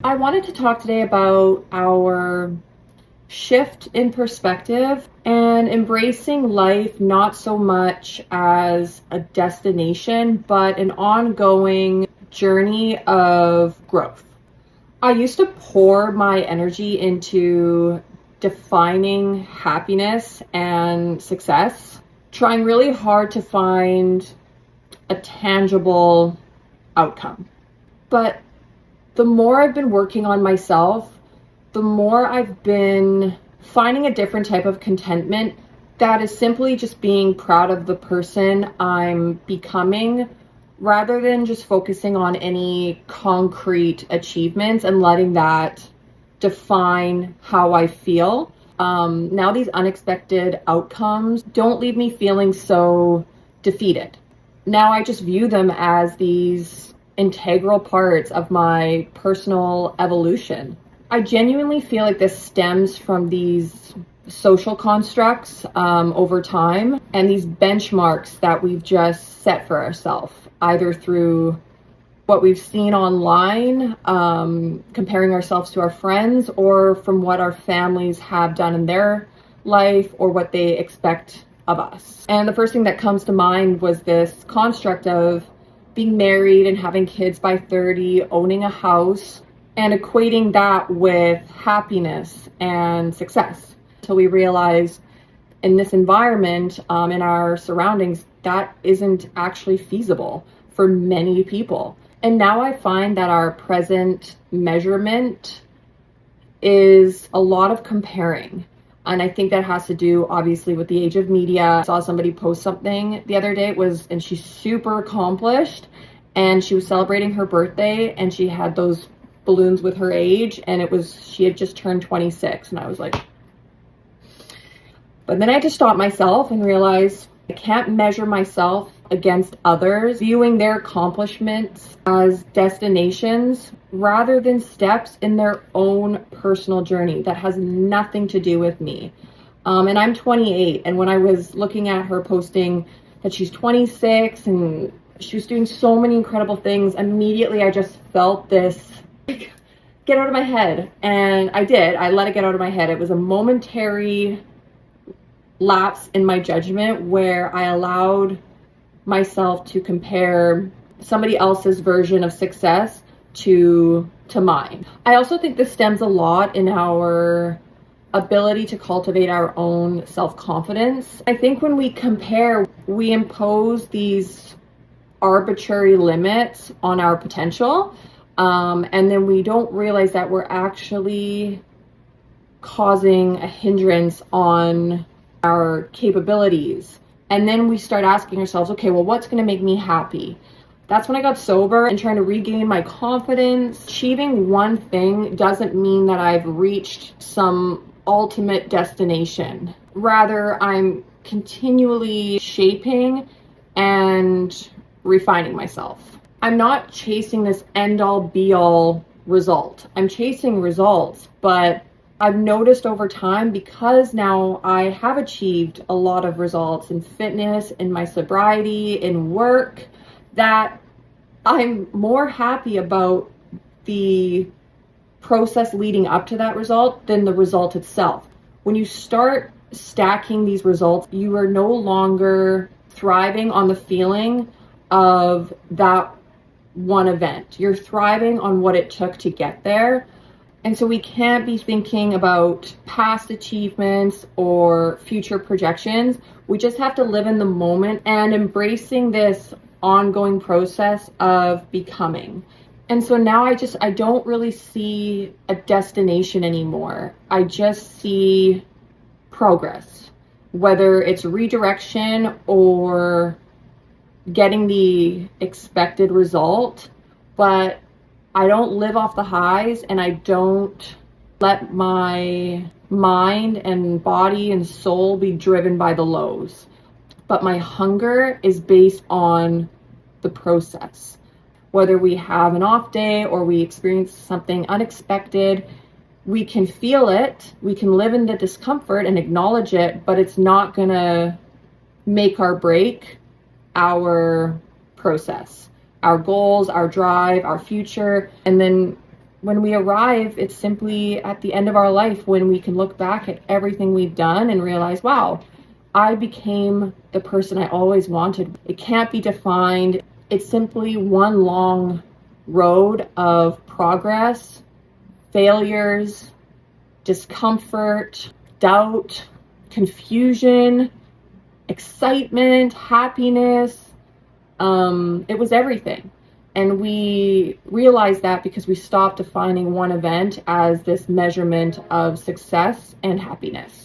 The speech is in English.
I wanted to talk today about our shift in perspective and embracing life not so much as a destination, but an ongoing journey of growth. I used to pour my energy into defining happiness and success, trying really hard to find a tangible outcome. But the more I've been working on myself, the more I've been finding a different type of contentment that is simply just being proud of the person I'm becoming, rather than just focusing on any concrete achievements and letting that define how I feel. Now these unexpected outcomes don't leave me feeling so defeated. Now I just view them as these integral parts of my personal evolution. I genuinely feel like this stems from these social constructs over time and these benchmarks that we've just set for ourselves, either through what we've seen online, comparing ourselves to our friends, or from what our families have done in their life or what they expect of us. And the first thing that comes to mind was this construct of being married and having kids by 30, owning a house, and equating that with happiness and success. Until we realize in this environment, in our surroundings, that isn't actually feasible for many people. And now I find that our present measurement is a lot of comparing. And I think that has to do, obviously, with the age of media. I saw somebody post something the other day, and she's super accomplished, and she was celebrating her birthday, and she had those balloons with her age, and she had just turned 26, and I was like, but then I just stopped myself and realized I can't measure myself against others, viewing their accomplishments as destinations rather than steps in their own personal journey that has nothing to do with me. And I'm 28, and when I was looking at her posting that she's 26 and she was doing so many incredible things, immediately I just felt this get out of my head. And I did. I let it get out of my head. It was a momentary lapse in my judgment where I allowed myself to compare somebody else's version of success to mine. I also think this stems a lot in our ability to cultivate our own self-confidence. I think when we compare, we impose these arbitrary limits on our potential, and then we don't realize that we're actually causing a hindrance on our capabilities. And then we start asking ourselves, okay, well, what's going to make me happy? That's when I got sober and trying to regain my confidence. Achieving one thing doesn't mean that I've reached some ultimate destination. Rather, I'm continually shaping and refining myself. I'm not chasing this end-all be-all result. I'm chasing results, but I've noticed over time, because now I have achieved a lot of results in fitness, in my sobriety, in work, that I'm more happy about the process leading up to that result than the result itself. When you start stacking these results, you are no longer thriving on the feeling of that one event. You're thriving on what it took to get there. And so we can't be thinking about past achievements or future projections. We just have to live in the moment and embracing this ongoing process of becoming. And so now I don't really see a destination anymore. I just see progress, whether it's redirection or getting the expected result. But I don't live off the highs, and I don't let my mind and body and soul be driven by the lows. But my hunger is based on the process. Whether we have an off day or we experience something unexpected, we can feel it, we can live in the discomfort and acknowledge it, but it's not gonna make or break our process, our goals, our drive, our future. And then when we arrive, it's simply at the end of our life when we can look back at everything we've done and realize, wow, I became the person I always wanted. It can't be defined. It's simply one long road of progress, failures, discomfort, doubt, confusion, excitement, happiness. It was everything. And we realized that because we stopped defining one event as this measurement of success and happiness.